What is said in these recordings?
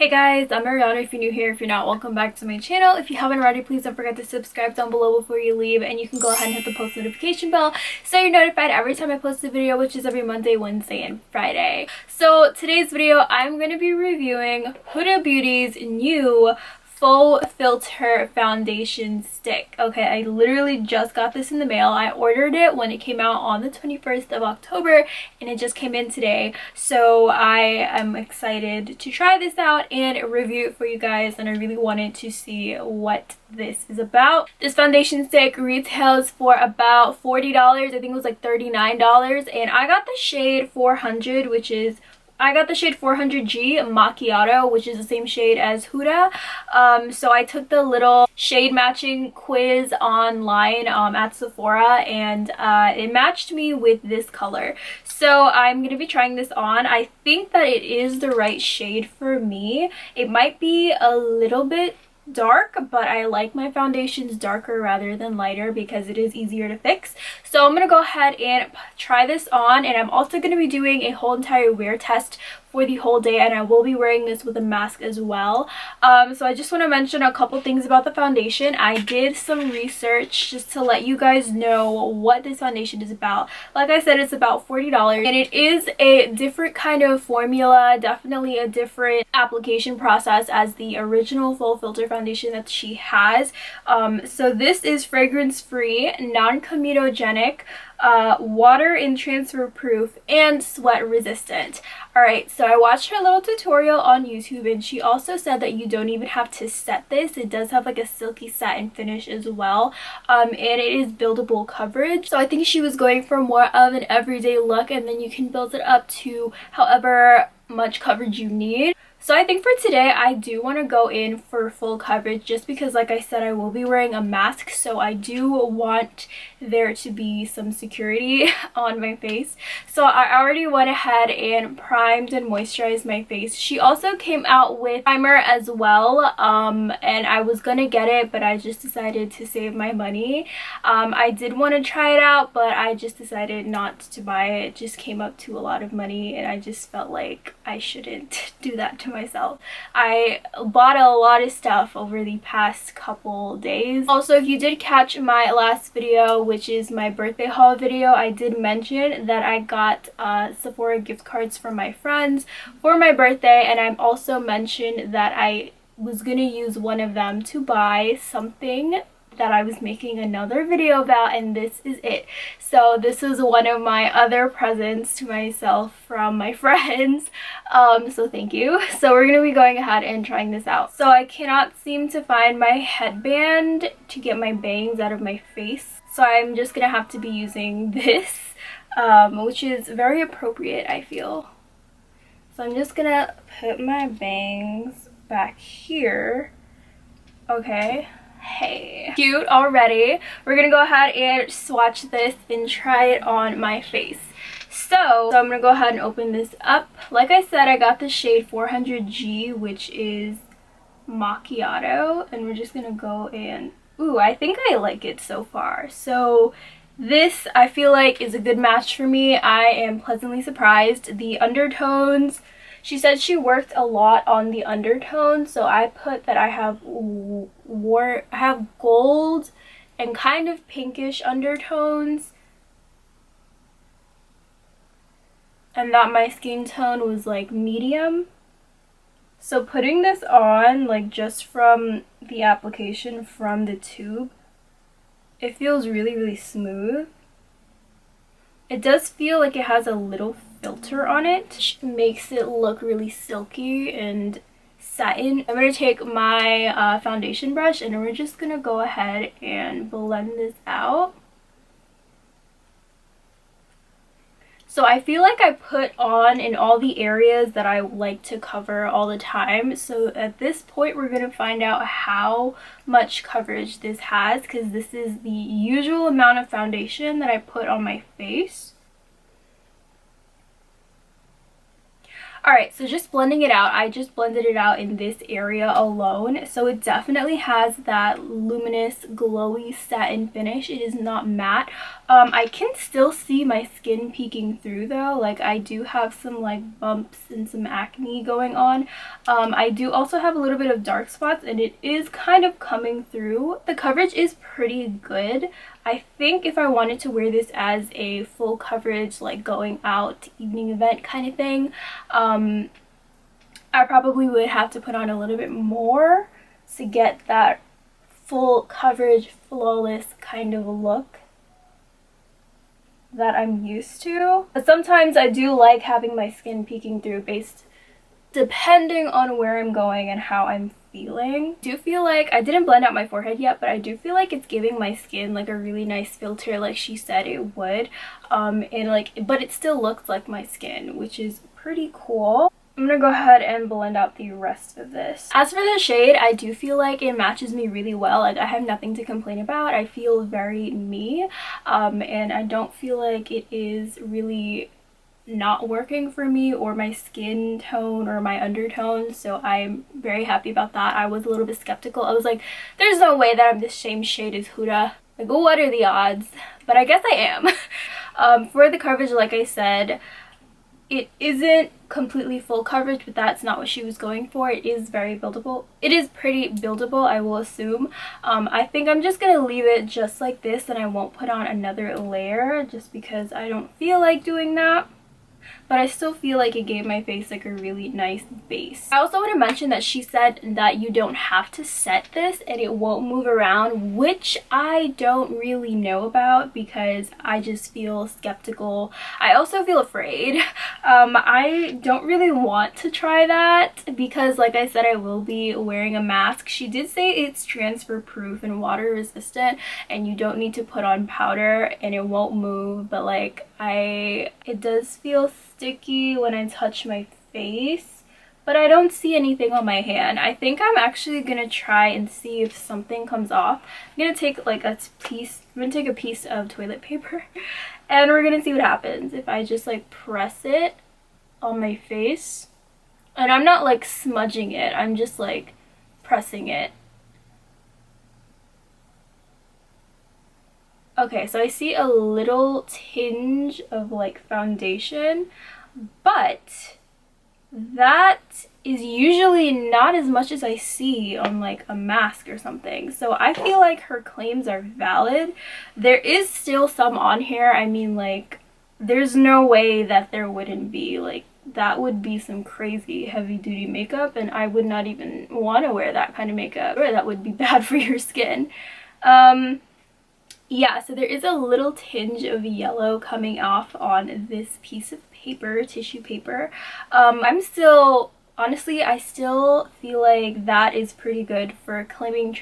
Hey guys, I'm Ariana. If you're new here, if you're not, welcome back to my channel. If you haven't already, please don't forget to subscribe down below before you leave, and you can go ahead and hit the post notification bell so you're notified every time I post a video, which is every Monday, Wednesday, and Friday. So today's video, I'm going to be reviewing Huda Beauty's new full filter foundation stick. Okay, I literally just got this in the mail. I ordered it when it came out on the 21st of October and it just came in today. So I am excited to try this out and review it for you guys, and I really wanted to see what this is about. This foundation stick retails for about $40. I think it was like $39, and I got the shade 400, I got the shade 400G Macchiato, which is the same shade as Huda. So I took the little shade matching quiz online at Sephora, and it matched me with this color. So I'm going to be trying this on. I think that it is the right shade for me. It might be a little bit dark, but I like my foundations darker rather than lighter because it is easier to fix. So I'm gonna go ahead and try this on, and I'm also going to be doing a whole entire wear test for the whole day, and I will be wearing this with a mask as well. So I just want to mention a couple things about the foundation. I did some research just to let you guys know what this foundation is about. Like I said, it's about $40, and it is a different kind of formula, definitely a different application process as the original full filter foundation that she has. So this is fragrance free, non-comedogenic, water and transfer proof, and sweat resistant. Alright, so I watched her little tutorial on YouTube, and she also said that you don't even have to set this. It does have like a silky satin finish as well, and it is buildable coverage. So I think she was going for more of an everyday look, and then you can build it up to however much coverage you need. So I think for today, I do want to go in for full coverage just because, like I said, I will be wearing a mask. So I do want there to be some security on my face. So I already went ahead and primed and moisturized my face. She also came out with primer as well. And I was going to get it, but I just decided to save my money. I did want to try it out, but I just decided not to buy it. It just came up to a lot of money, and I just felt like I shouldn't do that to myself. I bought a lot of stuff over the past couple days. Also, if you did catch my last video, which is my birthday haul video, I did mention that I got Sephora gift cards from my friends for my birthday, and I've also mentioned that I was gonna use one of them to buy something that I was making another video about, and this is it. So this is one of my other presents to myself from my friends, so thank you. So we're gonna be going ahead and trying this out. So I cannot seem to find my headband to get my bangs out of my face, so I'm just gonna have to be using this, which is very appropriate, I feel. So I'm just gonna put my bangs back here. Okay. Hey, cute already. We're gonna go ahead and swatch this and try it on my face. So I'm gonna go ahead and open this up. Like I said, I got the shade 400G, which is Macchiato, and we're just gonna go and ooh, I think I like it so far. So this, I feel like, is a good match for me. I am pleasantly surprised. The undertones, she said she worked a lot on the undertones, so I put that I have gold and kind of pinkish undertones, and that my skin tone was like medium. So putting this on, like just from the application from the tube, it feels really smooth. It does feel like it has a little filter on it, which makes it look really silky and satin. I'm going to take my foundation brush, and we're just going to go ahead and blend this out. So I feel like I put on in all the areas that I like to cover all the time. So at this point, we're going to find out how much coverage this has, because this is the usual amount of foundation that I put on my face. Alright, so just blending it out, I just blended it out in this area alone. So it definitely has that luminous, glowy satin finish. It is not matte. I can still see my skin peeking through though. Like I do have some like bumps and some acne going on. I do also have a little bit of dark spots and it is kind of coming through. The coverage is pretty good. I think if I wanted to wear this as a full coverage, like going out evening event kind of thing, I probably would have to put on a little bit more to get that full coverage, flawless kind of look that I'm used to. But sometimes I do like having my skin peeking through depending on where I'm going and how I'm feeling. I do feel like I didn't blend out my forehead yet, but I do feel like it's giving my skin like a really nice filter like she said it would. But it still looks like my skin, which is pretty cool. I'm gonna go ahead and blend out the rest of this. As for the shade, I do feel like it matches me really well. Like I have nothing to complain about. I feel very me, and I don't feel like it is really not working for me or my skin tone or my undertones, so I'm very happy about that. I was a little bit skeptical. I was like, there's no way that I'm the same shade as Huda. Like, what are the odds? But I guess I am. For the coverage, like I said, it isn't completely full coverage, but that's not what she was going for. It is very buildable. It is pretty buildable, I will assume. I think I'm just gonna leave it just like this and I won't put on another layer just because I don't feel like doing that. But I still feel like it gave my face like a really nice base. I also want to mention that she said that you don't have to set this and it won't move around, which I don't really know about because I just feel skeptical. I also feel afraid. I don't really want to try that because, like I said, I will be wearing a mask. She did say it's transfer proof and water resistant and you don't need to put on powder and it won't move, but like it does feel sticky when I touch my face, but I don't see anything on my hand. I think I'm actually gonna try and see if something comes off. I'm gonna take like a piece of toilet paper and we're gonna see what happens if I just like press it on my face. And I'm not like smudging it, I'm just like pressing it. Okay, so I see a little tinge of like foundation, but that is usually not as much as I see on like a mask or something. So I feel like her claims are valid. There is still some on here. I mean, like, there's no way that there wouldn't be. Like, that would be some crazy heavy duty makeup and I would not even want to wear that kind of makeup, or that would be bad for your skin. Yeah, so there is a little tinge of yellow coming off on this piece of paper, tissue paper. Honestly, I still feel like that is pretty good for claiming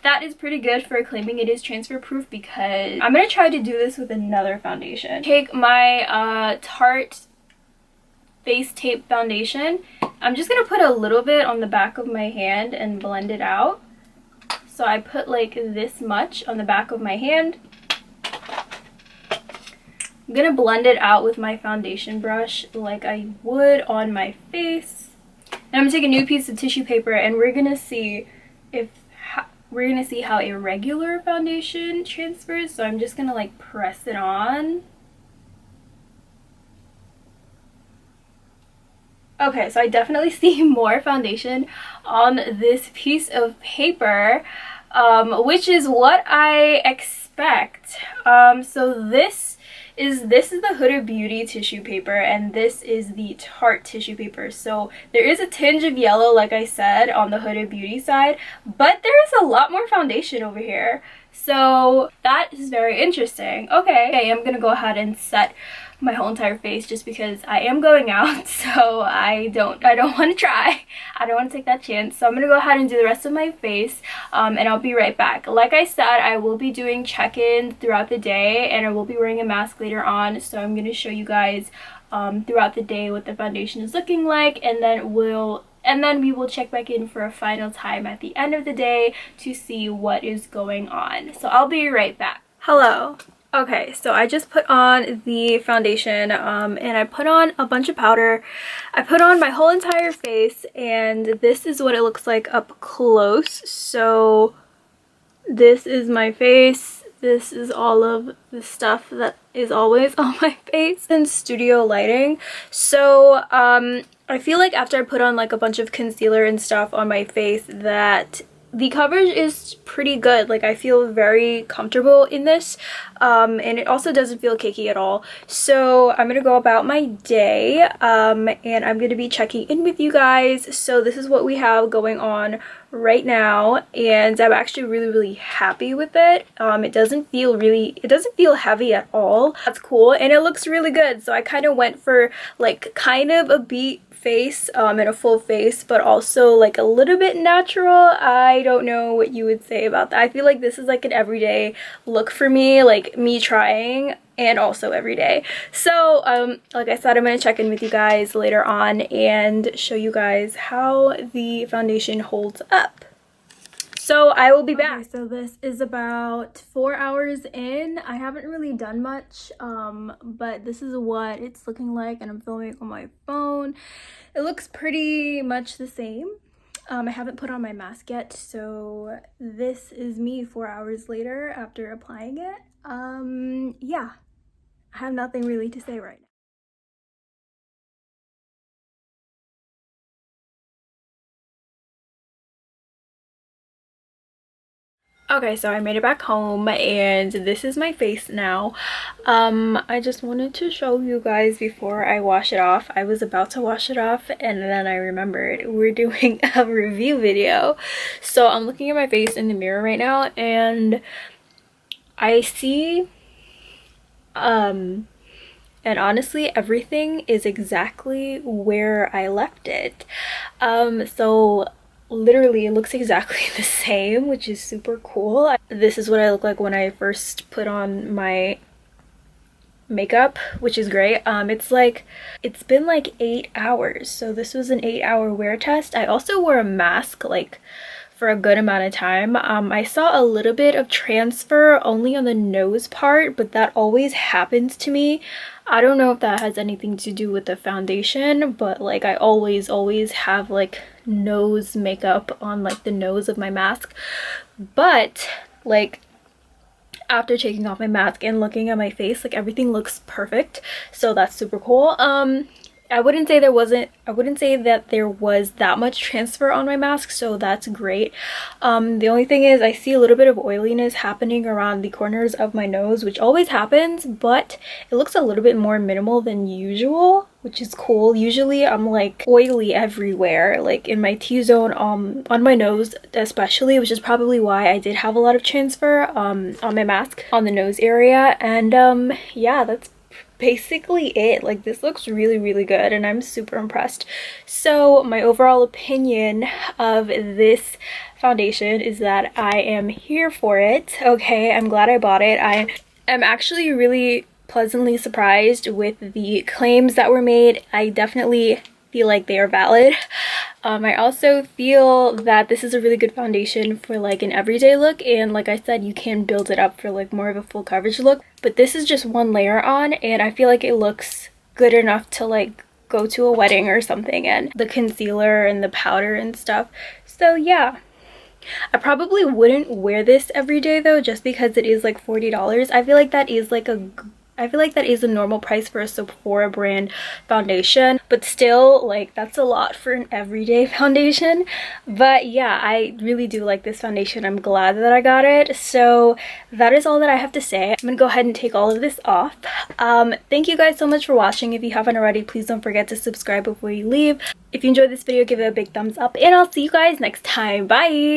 that is pretty good for claiming it is transfer proof, because I'm gonna try to do this with another foundation. Take my Tarte Face Tape foundation. I'm just gonna put a little bit on the back of my hand and blend it out. So I put like this much on the back of my hand. I'm gonna blend it out with my foundation brush like I would on my face. And I'm gonna take a new piece of tissue paper and we're gonna see how a regular foundation transfers. So I'm just gonna like press it on. Okay, so I definitely see more foundation on this piece of paper, which is what I expect. So this is the Huda Beauty tissue paper and this is the Tarte tissue paper. So there is a tinge of yellow, like I said, on the Huda Beauty side, but there is a lot more foundation over here. So that is very interesting. Okay, I'm gonna go ahead and set my whole entire face just because I am going out, so I don't want to try. I don't want to take that chance. So I'm gonna go ahead and do the rest of my face, and I'll be right back. Like I said, I will be doing check-ins throughout the day and I will be wearing a mask later on, so I'm gonna show you guys throughout the day what the foundation is looking like, and then we will check back in for a final time at the end of the day to see what is going on. So I'll be right back. Hello. Okay, so I just put on the foundation and I put on a bunch of powder. I put on my whole entire face, and this is what it looks like up close. So this is my face. This is all of the stuff that is always on my face in studio lighting. So I feel like after I put on like a bunch of concealer and stuff on my face that the coverage is pretty good. Like, I feel very comfortable in this, and it also doesn't feel cakey at all. So I'm gonna go about my day, and I'm gonna be checking in with you guys. So this is what we have going on right now, and I'm actually really happy with it. It doesn't feel heavy at all. That's cool, and it looks really good. So I kind of went for like kind of a beat face and a full face, but also like a little bit natural. I don't know what you would say about that. I feel like this is like an everyday look for me, like me trying, and also every day. So like I said, I'm gonna check in with you guys later on and show you guys how the foundation holds up. So I will be back. Okay, so this is about 4 hours in. I haven't really done much, but this is what it's looking like, and I'm filming on my phone. It looks pretty much the same. I haven't put on my mask yet, so this is me 4 hours later after applying it. Yeah, I have nothing really to say right now. Okay, so I made it back home, and this is my face now. I just wanted to show you guys before I wash it off. I was about to wash it off, and then I remembered we're doing a review video. So I'm looking at my face in the mirror right now, and I see and honestly everything is exactly where I left it. So literally it looks exactly the same, which is super cool. This is what I look like when I first put on my makeup, which is great. It's been like 8 hours, so this was an 8-hour wear test. I also wore a mask like for a good amount of time. I saw a little bit of transfer only on the nose part, but that always happens to me. I don't know if that has anything to do with the foundation, but like I always have like nose makeup on like the nose of my mask. But like after taking off my mask and looking at my face, like everything looks perfect, so that's super cool. I wouldn't say that there was that much transfer on my mask, so that's great. The only thing is I see a little bit of oiliness happening around the corners of my nose, which always happens, but it looks a little bit more minimal than usual, which is cool. Usually I'm like oily everywhere, like in my T-zone, on my nose especially, which is probably why I did have a lot of transfer on my mask on the nose area. And yeah, that's basically it. Like, this looks really good, and I'm super impressed. So my overall opinion of this foundation is that I am here for it. Okay, I'm glad I bought it. I am actually really pleasantly surprised with the claims that were made. I definitely feel like they are valid. I also feel that this is a really good foundation for like an everyday look, and like I said, you can build it up for like more of a full coverage look, but this is just one layer on, and I feel like it looks good enough to like go to a wedding or something, and the concealer and the powder and stuff. So yeah, I probably wouldn't wear this every day though, just because it is like $40. I feel like that is a normal price for a Sephora brand foundation, but still, like, that's a lot for an everyday foundation. But yeah, I really do like this foundation. I'm glad that I got it. So that is all that I have to say. I'm gonna go ahead and take all of this off. Thank you guys so much for watching. If you haven't already, please don't forget to subscribe before you leave. If you enjoyed this video, give it a big thumbs up, and I'll see you guys next time. Bye!